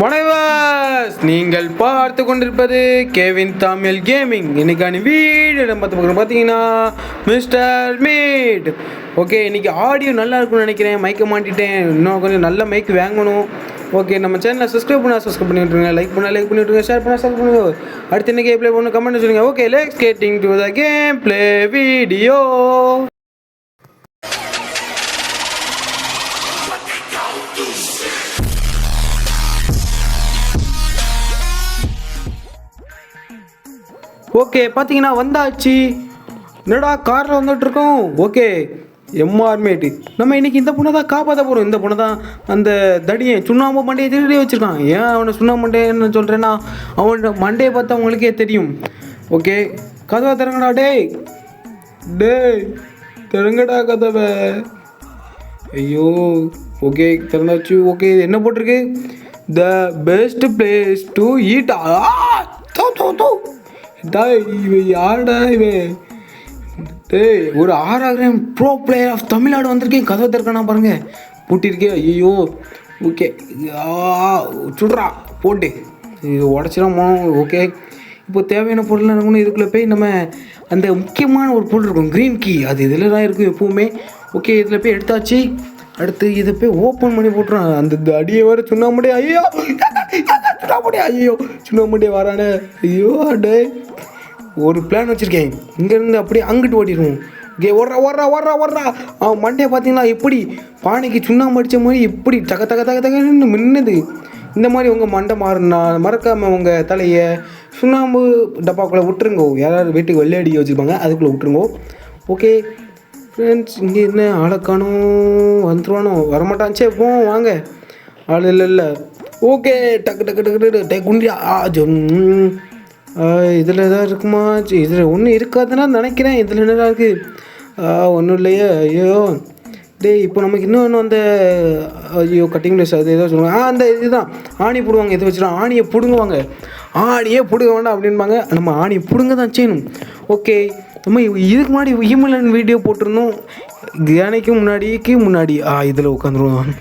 வணக்கம், நீங்கள் பார்த்து கொண்டிருப்பது கேவின் தமிழ் கேமிங். இன்னைக்கான வீடியோ பார்த்தீங்கன்னா மிஸ்டர் மீட். ஓகே, இன்னைக்கு ஆடியோ நல்லா இருக்கும்னு நினைக்கிறேன். மைக்கை மாட்டிட்டேன், இன்னும் கொஞ்சம் நல்ல மைக் வாங்கணும். ஓகே, நம்ம சேனலை சப்ஸ்கிரைப் பண்ணி விட்ருங்க, லைக் பண்ணி விட்ருங்க, ஷேர் பண்ணுங்க. அடுத்து என்ன கேம் ப்ளே பண்ணணும் கமெண்ட் சொல்லுங்கள். Okay, let's getting to the game play video. Okay, பார்த்தீங்கன்னா வந்தாச்சு. என்னடா காரில் வந்துட்டுருக்கோம். ஓகே, எம்ஆர்மேட்டு நம்ம இன்றைக்கி இந்த பொண்ணை தான் காப்பாற்ற போகிறோம். இந்த பொண்ணை தான் அந்த தடியை சுண்ணாம்பு மண்டையை திருடி வச்சுருக்கான். ஏன் அவனை சுண்ணாம்பு மண்டைன்னு சொல்கிறேன்னா, அவனோட மண்டையை பார்த்தா அவங்களுக்கே தெரியும். ஓகே, கதவை திறங்கடா. டேய் திறங்கடா கதவை. ஐயோ, ஓகே திறந்தாச்சு. ஓகே, என்ன போட்டிருக்கு? The best place to eat. இவன் யாருடா இவன்? டேய், ஒரு 6 ப்ரோ பிளேயர் ஆஃப் தமிழ்நாடு வந்திருக்கேன். கதவை திறக்கணா பாருங்க, பூட்டிருக்கே. ஐயோ, ஓகே சுடுறா போட்டு இது உடச்சிடாம. ஓகே, இப்போ தேவையான பொருள் இருக்கணும். இதுக்குள்ளே போய் நம்ம அந்த முக்கியமான ஒரு பொருள் இருக்கும், க்ரீன் கீ. அது இதில் தான் இருக்கும் எப்போவுமே. ஓகே, இதில் போய் எடுத்தாச்சு. அடுத்து இதை போய் ஓப்பன் பண்ணி போட்டுறான். அந்த அடியை வர சுண்ணாம்படியே. ஐயோ சுண்ணாம்படியே. ஐயோ சுண்ணாம்படியே வரானே. ஐயோ டே, ஒரு பிளான் வச்சுருக்கேன். இங்கேருந்து அப்படியே அங்கிட்டு ஓட்டிடுவோம். ஓகே, ஓடுறா. அவன் மண்டையை பார்த்தீங்கன்னா எப்படி பானைக்கு சுண்ணாம்பு அடித்த மாதிரி எப்படி தகன்னு மின்னுது. இந்த மாதிரி உங்கள் மண்டை மாறினா மறக்காமல் உங்கள் தலையை சுண்ணாம்பு டப்பாக்குள்ளே விட்டுருங்கோ. யாராவது வீட்டுக்கு வெள்ளையடி வச்சுருப்பாங்க, அதுக்குள்ளே விட்டுருங்கோ. ஓகே ஃப்ரெண்ட்ஸ், இங்கே என்ன ஆளக்கானோ வந்துடுவானோ, வரமாட்டான். சே போவோம் வாங்க. ஆள் இல்லை. ஓகே, டக்கு குண்டியா. இதில் எதாவது இருக்குமா? இதில் ஒன்றும் இருக்காதுன்னா நினைக்கிறேன். இதில் என்னதான் இருக்குது? ஒன்றும் இல்லையே. ஐயோ டேய், இப்போ நமக்கு இன்னும் அந்த ஐயோ கட்டிங் பிளேஸ் அது ஏதோ சொல்லுவாங்க. அந்த இதுதான் ஆணி போடுவாங்க. இதை வச்சுருவாங்க. ஆணியை பிடுங்குவாங்க. ஆணியே பிடுங்க வேண்டாம் அப்படின்பாங்க. நம்ம ஆணியை பிடுங்க தான் செய்யணும். ஓகே, நம்ம இதுக்கு முன்னாடி ஈமலன் வீடியோ போட்டிருந்தோம். தியானைக்கு முன்னாடி இதில் உட்காந்துருவோம்.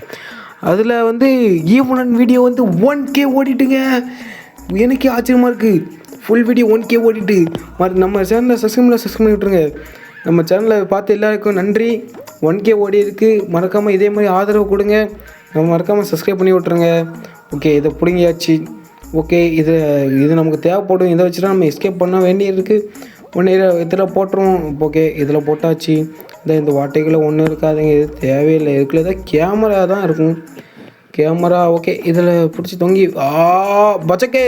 அதில் வந்து ஈமலன் வீடியோ வந்து 1K ஓடிட்டுங்க. எனக்கே ஆச்சரியமாக இருக்குது. ஃபுல் வீடியோ 1K ஓடிட்டு. நம்ம சேனலில் சப்ஸ்கிரைப் பண்ணி விட்ருங்க. நம்ம சேனலில் பார்த்து எல்லாருக்கும் நன்றி. 1K ஓடி இருக்குது. மறக்காமல் இதே மாதிரி ஆதரவு கொடுங்க. நம்ம மறக்காமல் சப்ஸ்கிரைப் பண்ணி விட்ருங்க. ஓகே, இதை பிடிங்கியாச்சு. ஓகே, இது நமக்கு தேவைப்படும். இதை வச்சு தான் நம்ம எஸ்கேப் பண்ண வேண்டியிருக்கு. இதில் போட்டுருவோம். ஓகே, இதில் போட்டாச்சு. இந்த வாட்டைக்குள்ளே ஒன்றும் இருக்காதுங்க. இது தேவையில்லை. இதுக்குள்ளே தான் கேமரா தான் இருக்கும். கேமரா ஓகே, இதில் பிடிச்சி தொங்கி பச்சக்கே.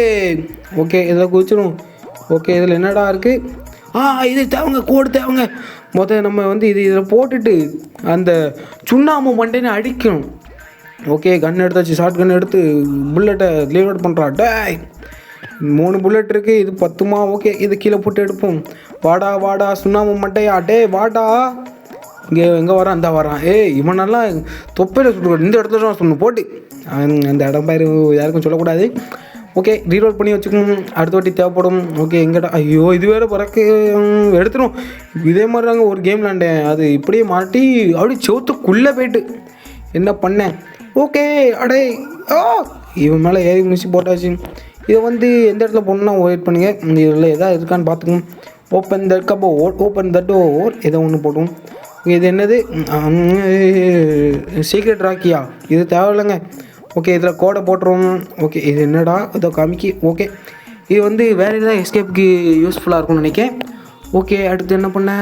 ஓகே, இதில் குதிச்சிடும். ஓகே, இதில் என்னடா இருக்குது? இது தேவைங்க, கோடு தேவைங்க. நம்ம வந்து இதில் போட்டுட்டு அந்த சுண்ணாம்பு மண்டைன்னு அடிக்கணும். ஓகே, கன் எடுத்தாச்சு. ஷார்ட் கன் எடுத்து புல்லட்டை ரீலோட் பண்ணுறா. டேய் 3 புல்லட் இருக்குது. இது 10மா? ஓகே, இது கீழே போட்டு எடுப்போம். வாடா சுண்ணாம்பு மட்டையா. டே வாடா. எங்கே வரான்? இந்த வரான். இவனெல்லாம் தொப்பையில் சுட்டு இந்த இடத்துல தான் சொல்லணும் போட்டு. அந்த இடம் பயிர் யாருக்கும் சொல்லக்கூடாது. ஓகே, ரீலோட் பண்ணி வச்சுக்கணும். அடுத்த வாட்டி தேவைப்படும். ஓகே, எங்கடா? ஐயோ, இது வேறு பறக்க எடுத்துரும். இதே மாதிரி தாங்க ஒரு கேம் விளாண்டேன். அது இப்படியே மாட்டி அப்படி செவத்துக்குள்ளே போயிட்டு என்ன பண்ணேன். ஓகே, இவன் மேலே ஏறி முடிச்சு போட்டாச்சு. இதை வந்து எந்த இடத்துல போடணுன்னா வெயிட் பண்ணுங்கள். இதில் எதாவது இருக்கான்னு பார்த்துக்கணும். Open the cupboard, open the door, ஏதோ ஒன்று போடும். இது என்னது? சீக்ரெட் ராக்கியா? இது தேவையில்லைங்க. ஓகே, இதில் கோடை போட்டுருவோம். ஓகே, இது என்னடா இதோ காமிக்கி. ஓகே, இது வந்து வேறு எதாவது எஸ்கேப்புக்கு யூஸ்ஃபுல்லாக இருக்கும்னு நினைக்கிறேன். ஓகே, அடுத்து என்ன பண்ண?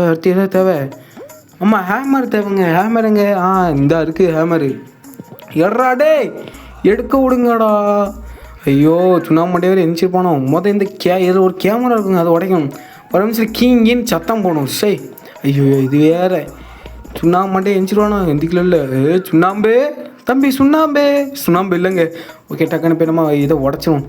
அடுத்து எதாவது தேவை? ஆமாம், ஹேமர் தேவைங்க. ஹேமருங்க. இந்த இருக்குது ஹேமரு. எட்ராடே எடுக்க விடுங்கடா. ஐயோ, சுண்ணாம்பு வேறு எந்திரிச்சிருப்பானோ. இந்த இதில் ஒரு கேமரா இருக்குங்க, அதை உடைக்கணும். ஒரு நிமிஷம் கீங்கின்னு சத்தம் போகணும். சரி, ஐயோ இது வேறு சுண்ணாம்பு மண்டே எந்திரிச்சிருவானோ. எந்திக்கல இல்லை. சுண்ணாம்பு தம்பி, சுண்ணாம்பு இல்லைங்க. ஓகே, டக்குன்னு போய் நம்ம இதை உடச்சிடும்.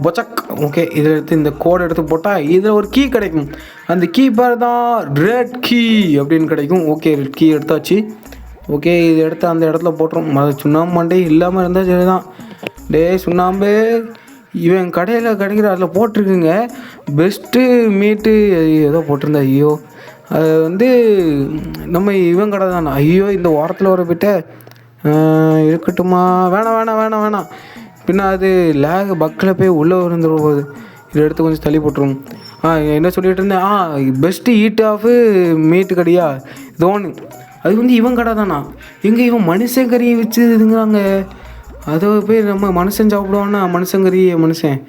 பொச்சக். ஓகே, இதில் எடுத்து இந்த கோடை எடுத்து போட்டால் இதில் ஒரு கீ கிடைக்கும். அந்த கீ பேர் தான் ரெட் கீ அப்படின்னு கிடைக்கும். ஓகே, ரெட் கீ எடுத்தாச்சு. ஓகே, இது எடுத்து அந்த இடத்துல போட்டுரும். அது சுண்ணாம்பு மண்டே இல்லாமல் இருந்தால் சரி தான். டே சுண்ணாம்பு, இவன் கடையில் கிடைக்கிற அதில் போட்டிருக்குங்க பெஸ்ட்டு மீட்டு ஏதோ போட்டிருந்தா. ஐயோ, அது வந்து நம்ம இவன் கடை தானே. ஐயோ, இந்த வாரத்தில் வர போய்ட்ட இருக்கட்டுமா? வேணாம் வேணாம் வேணாம் வேணாம். பின்ன அது லேக் பக்கில் போய் உள்ளே வந்துட போகுது. இதை எடுத்து கொஞ்சம் தள்ளி போட்டுருவோம். என்ன சொல்லிகிட்டு இருந்தேன்? பெஸ்ட்டு ஈட் ஆஃபு மீட்டு கடையா இது ஒன்று. அது வந்து இவன் கடை தானா? எங்கே இவன் மனுஷன் கறியை வச்சு இதுங்கிறாங்க. அதை போய் நம்ம மனுஷன் சாப்பிடுவான்னா மனுஷன்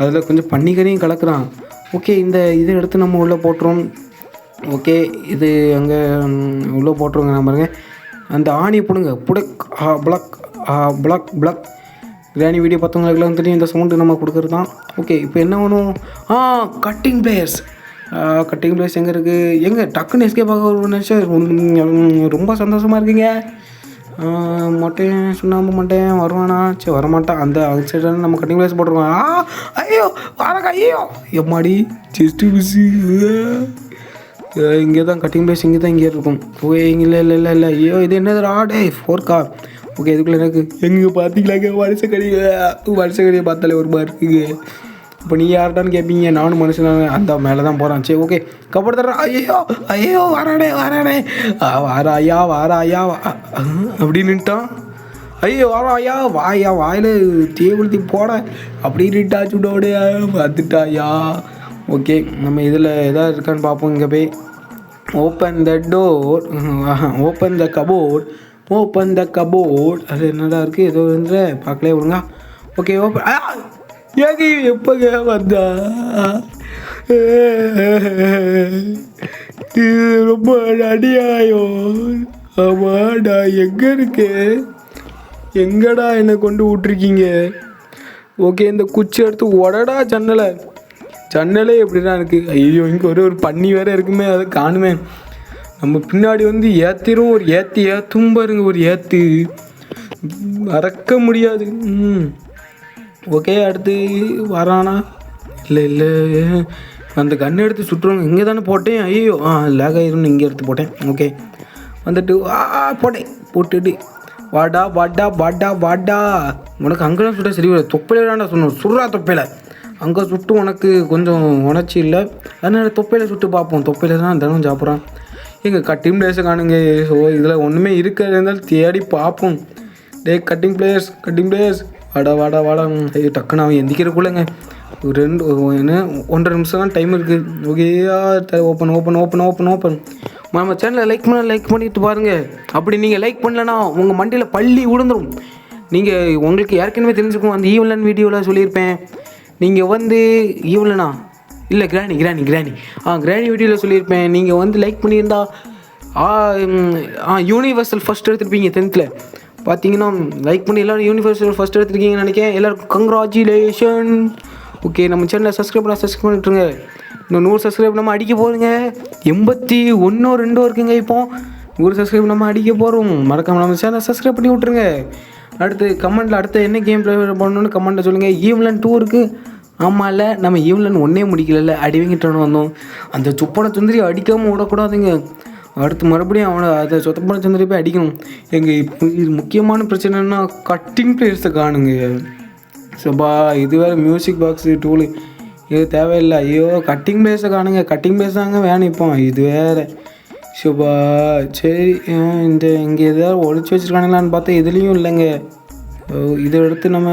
அதில் கொஞ்சம் பன்னிக்கறியும் கலக்குறான். ஓகே, இந்த இதை எடுத்து நம்ம உள்ளே போட்டுருவோம். ஓகே, இது அங்கே உள்ளே போட்டுருவோங்க. நான் பாருங்க, அந்த ஆணியை போடுங்க. புடக் பிளக் பிளக் பிளக். கிராணி வீடியோ பார்த்தவங்களுக்குலாம் தெரியும் இந்த சவுண்டு நம்ம கொடுக்குறது தான். ஓகே, இப்போ என்ன வேணும்? Cutting players. கட்டிங் பிளேயர்ஸ் எங்கே இருக்குது? எங்கே டக்குன்னு எஸ்கேப் ஆக ஒரு நிமிஷம். ரொம்ப சந்தோஷமாக இருக்குங்க. மாட்டேன், சுண்ணாம்பு மாட்டேன், வருவானா? சரி, வரமாட்டான். அந்த சைடு நம்ம கட்டிங் பிளேயர்ஸ் போட்டுருவோம். ஐயோ வரக்கா, ஐயோ எம்மாடி செஸ்ட்டு பிஸு. இங்கே தான் கட்டிங் பிளேஸ், இங்கே இருக்கும். ஓகே, இல்லை இல்லை இல்லை இல்லை ஐயோ, இது என்னது ஆடே 4K. ஓகே, இதுக்குள்ளே எனக்கு எங்கே பார்த்தீங்களாங்க வருஷக்கடியை பார்த்தாலே ஒரு மாதிரி இருக்குங்க. இப்போ நீ யார்டான்னு கேட்பீங்க. நானும் மனுஷனாக அந்த மேலே தான் போகிறான். சரி, ஓகே, கப்படு தர்றேன். ஐயோ வாரானே வாராயா அப்படின்னுட்டான். ஐயோ வாராயா வாயா வாயில் தேவழுத்தி போட அப்படின்னுட்டா சுடோடையா பார்த்துட்டாயா. ஓகே, நம்ம இதில் எதாவது இருக்கான்னு பார்ப்போம். இங்கே போய் open the door, open the cupboard. அது என்னடா இருக்குது? ஏதோ வந்து பார்க்கலே விடுங்க. Okay, open. ஏங்க எப்போங்க வந்தா? இது ரொம்ப அடியாயம். ஆமாடா, எங்கே இருக்கு? எங்கடா என்னை கொண்டு விட்ருக்கீங்க? ஓகே, இந்த குச்சி எடுத்து உடடா ஜன்னலே எப்படி தான் இருக்குது? ஐயோ, இங்கே ஒரு பன்னி வேறு இருக்குமே, அதை காணுமே. நம்ம பின்னாடி வந்து ஏற்றிரும். ஒரு ஏற்றும் பாருங்க, ஒரு ஏற்று மறக்க முடியாது. ஓகே, அடுத்து வரானா? இல்லை அந்த கன்று எடுத்து சுட்டுருவாங்க. இங்கே தானே போட்டேன். ஐயோ லேக் ஆயிரும்னு இங்கே எடுத்து போட்டேன். ஓகே, வந்துட்டு போட்டுட்டு வாடா உனக்கு அங்கெல்லாம் சுட்டா சரி வர. தொப்பையிலாண்டா சொன்னோம், சுடுறா தொப்பையில். அங்கே சுட்டு உனக்கு கொஞ்சம் உணர்ச்சி இல்லை, அதனால் தொப்பையில் சுட்டு பார்ப்போம். தொப்பையில் தான் தினம் சாப்பிட்றான். எங்கள் கட்டிங் பிளேயர்ஸை காணுங்க. ஸோ இதில் ஒன்றுமே இருக்கிறது இருந்தாலும் தேடி பார்ப்போம். கட்டிங் பிளேயர்ஸ் வாடா. டக்குன்னு அவன் எந்திக்கிறக்குள்ளேங்க 1.5 நிமிஷம் தான் டைம் இருக்குது. Okay, open. நம்ம சேனலை லைக் பண்ணிட்டு பாருங்கள். அப்படி நீங்கள் லைக் பண்ணலன்னா உங்கள் மண்டியில் பள்ளி விழுந்துடும். நீங்கள் உங்களுக்கு ஏற்கனவே தெரிஞ்சுக்கும். அந்த ஈவலன் வீடியோவில் சொல்லியிருப்பேன். நீங்கள் வந்து ஈவலனா இல்லை கிராணி வீடியோவில் சொல்லியிருப்பேன். நீங்கள் வந்து லைக் பண்ணியிருந்தா யூனிவர்சல் ஃபஸ்ட் எடுத்துருப்பீங்க 10th பார்த்தீங்கன்னா. லைக் பண்ணி எல்லோரும் யூனிவர்சல் ஃபஸ்ட் எடுத்துருக்கீங்கன்னு நினைக்கிறேன். எல்லோருக்கும் கங்க்ராச்சுலேஷன். ஓகே, நம்ம சேனலை சப்ஸ்கிரைப் பண்ணிட்டுருங்க. இன்னும் 100 சப்ஸ்கிரைப் நம்ம அடிக்க போகிறோங்க. 81 இருக்குங்க. இப்போ 100 சப்ஸ்கிரைப் நம்ம அடிக்க போகிறோம். மறக்காமல் நம்ம சேனலை சப்ஸ்கிரைப் பண்ணி விட்ருங்க. அடுத்து கமெண்ட்டில் அடுத்து என்ன கேம் ப்ளே பண்ணணுன்னு கமெண்ட்டில் சொல்லுங்கள். ஈவலன் 2 இருக்குது. ஆமாம், இல்லை நம்ம ஈவலன் 1 முடிக்கல, அடிவங்கிட்டோன்னு வந்தோம். அந்த சுப்பனை சுந்தரி அடிக்காமல் விடக்கூடாதுங்க. அடுத்து மறுபடியும் அவனை அதை சொத்தப்பன சுந்தரி போய் அடிக்கணும். எங்கள் இப்போ இது முக்கியமான பிரச்சனைன்னா கட்டிங் பிளேயர்ஸை காணுங்க. சபா, இது வேறு மியூசிக் பாக்ஸு டூலு இது தேவையில்லை. ஐயோ, கட்டிங் பிளேயர்ஸை காணுங்க. கட்டிங் பிளேயர்ஸ் தாங்க வேணும் இப்போ. இது வேறு சுபா. சரி, இங்கே எதாவது ஒழிச்சு வச்சுருக்கானுங்களான்னு பார்த்தா இதுலேயும் இல்லைங்க. இதை எடுத்து நம்ம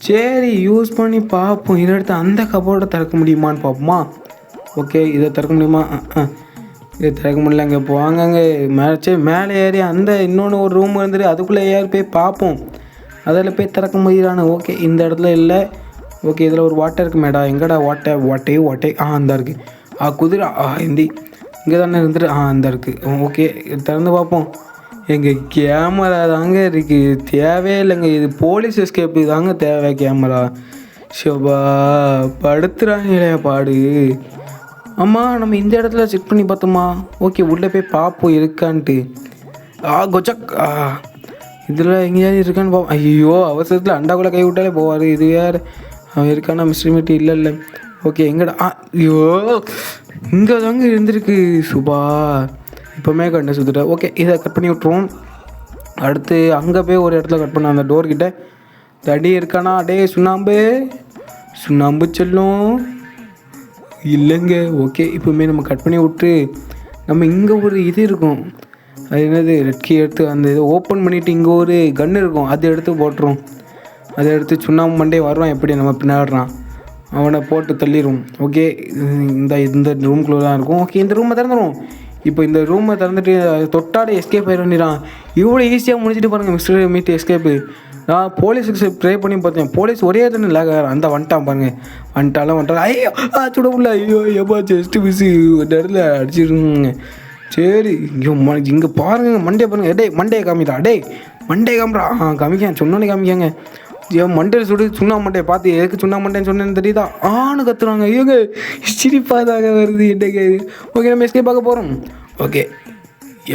சரி யூஸ் பண்ணி பார்ப்போம். இதை எடுத்து அந்த கபோர்டை திறக்க முடியுமான்னு பார்ப்போமா? ஓகே, இதை திறக்க முடியுமா? இது திறக்க முடியலங்க. போவாங்கங்க மேலே ஏறி அந்த இன்னொன்று ஒரு ரூம் இருந்துட்டு அதுக்குள்ளே ஏறி போய் பார்ப்போம். அதில் போய் திறக்க முடியலான்னு. ஓகே, இந்த இடத்துல இல்லை. ஓகே, இதில் ஒரு வாட்டை இருக்குது மேடா. எங்கடா வாட்டை அந்த இருக்குது. குதிரை இங்கே தானே இருந்துட்டு அந்த இருக்குது. ஓகே, திறந்து பார்ப்போம். எங்கள் கேமரா தாங்க இருக்குது, தேவையே இல்லைங்க. இது போலீஸ் எஸ்கேப்பு தாங்க தேவை. கேமரா ஷோபா படுத்துறாங்களே பாடு. ஆமாம், நம்ம இந்த இடத்துல செக் பண்ணி பார்த்தோமா? ஓகே, உள்ளே போய் பார்ப்போம் இருக்கான்ட்டு. கொச்சக் இதில் எங்கேயாவது இருக்கான்னு பார்ப்போம். ஐயோ, அவசரத்தில் அண்டாக்குள்ளே கை விட்டாலே போவார். இது வேறு அவன் இருக்கானா? மிஸ்டர் இல்லை. ஓகே, எங்கடா? ஐயோ, இங்கே தாங்க இருந்திருக்கு. சுபா இப்போமே கண்ணை சுற்றுட்டேன். ஓகே, இதை கட் பண்ணி விட்ருவோம். அடுத்து அங்கே போய் ஒரு இடத்துல கட் பண்ண அந்த டோர்கிட்ட தடி இருக்கானா? டே சுண்ணாம்பு செல்லும் இல்லைங்க. ஓகே, இப்போமே நம்ம கட் பண்ணி விட்டு நம்ம இங்கே ஒரு இது இருக்கும். அது என்னது ரெட் கீ எடுத்து அந்த இதை ஓப்பன் பண்ணிவிட்டு இங்கே ஒரு கன்று இருக்கும், அதை எடுத்து போட்டுரும். அதை எடுத்து சுண்ணாம்பு மண்டே வருவான், எப்படி நம்ம பின்னாடுறான் அவனை போட்டு தள்ளிடும். ஓகே, இந்த ரூம்குள்ளே தான் இருக்கும். ஓகே, இந்த ரூமை திறந்துடும். இப்போ இந்த ரூமை திறந்துட்டு தொட்டாட எஸ்கேப் ஆகிட வேண்டியதான். இவ்வளோ ஈஸியாக முடிச்சுட்டு பாருங்கள் மிஸ்டர் மீட் எஸ்கேப்பு. நான் போலீஸுக்கு ட்ரை பண்ணி பார்த்தேன், போலீஸ் ஒரே தானே லேக் அந்த வந்துட்டான் பாருங்க. வந்துட்டாலும் ஐயோ சுட முடியல, ஐயோ எப்பா ஜஸ்ட்டு மிஸ்ஸு ஒரு இடத்துல அடிச்சிருங்க. சரி இங்கே பாருங்க மண்டே பாருங்க. Day Monday காமிடா, day Monday காமிடா. காமிக்கேன் சொன்னோன்னே காமிக்காங்க. ஏன் மண்டையில் சுடு சுண்ணா மண்டையை பார்த்து எதுக்கு சுண்ணா மண்டைன்னு சொன்னேன்னு தெரியுதா? கத்துறாங்க. ஐயோங்க சிரிப்பாக தாங்க வருது என்னங்க. ஓகே, நம்ம எஸ்கே பார்க்க போகிறோம். ஓகே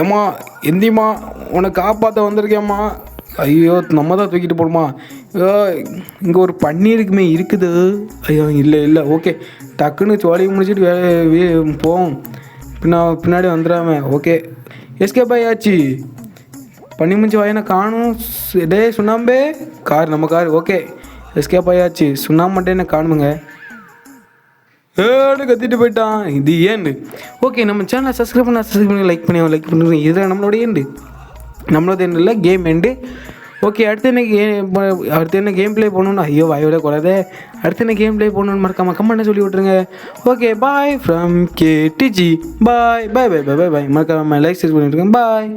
ஏம்மா எந்திம்மா, உனக்கு காப்பாற்ற வந்திருக்கேம்மா. ஐயோ நம்ம தான் தூக்கிட்டு போகணுமா? ஐயோ இங்கே ஒரு பன்னீருக்குமே இருக்குது. ஐயோ இல்லை ஓகே, டக்குன்னு சோழியை முடிச்சுட்டு போவோம். பின்னாடி வந்துடாம. ஓகே எஸ்கேப் ஆயாச்சு. பண்ணி முடிஞ்சு வாயினா காணும். டே சுண்ணாம்பே கார், நம்ம கார். ஓகே எஸ்கேப் ஆயாச்சு. சுண்ணாம்பு மட்டும் என்ன காணுமுங்க. கத்திட்டு போயிட்டான். இது ஏண்டு. ஓகே, நம்ம சேனலை சப்ஸ்கிரைப் பண்ணி லைக் பண்ணுறேன். இதுதான் நம்மளோட ஏண்டு. நம்மளோட எண்டு இல்லை, கேம் எண்டு. ஓகே, அடுத்து என்ன கேம் ப்ளே பண்ணணும்னு ஐயோ வாயோட கூடாது. அடுத்து என்ன கேம் ப்ளே பண்ணணும்னு மறக்காம கமெண்ட்டை சொல்லி விட்ருங்க. Okay bye from KTG. பாய் பாய் பாய் பாய் பாய் பாய். மறக்காம லைக் ஷேர் பண்ணிவிட்டுருங்க. பாய்.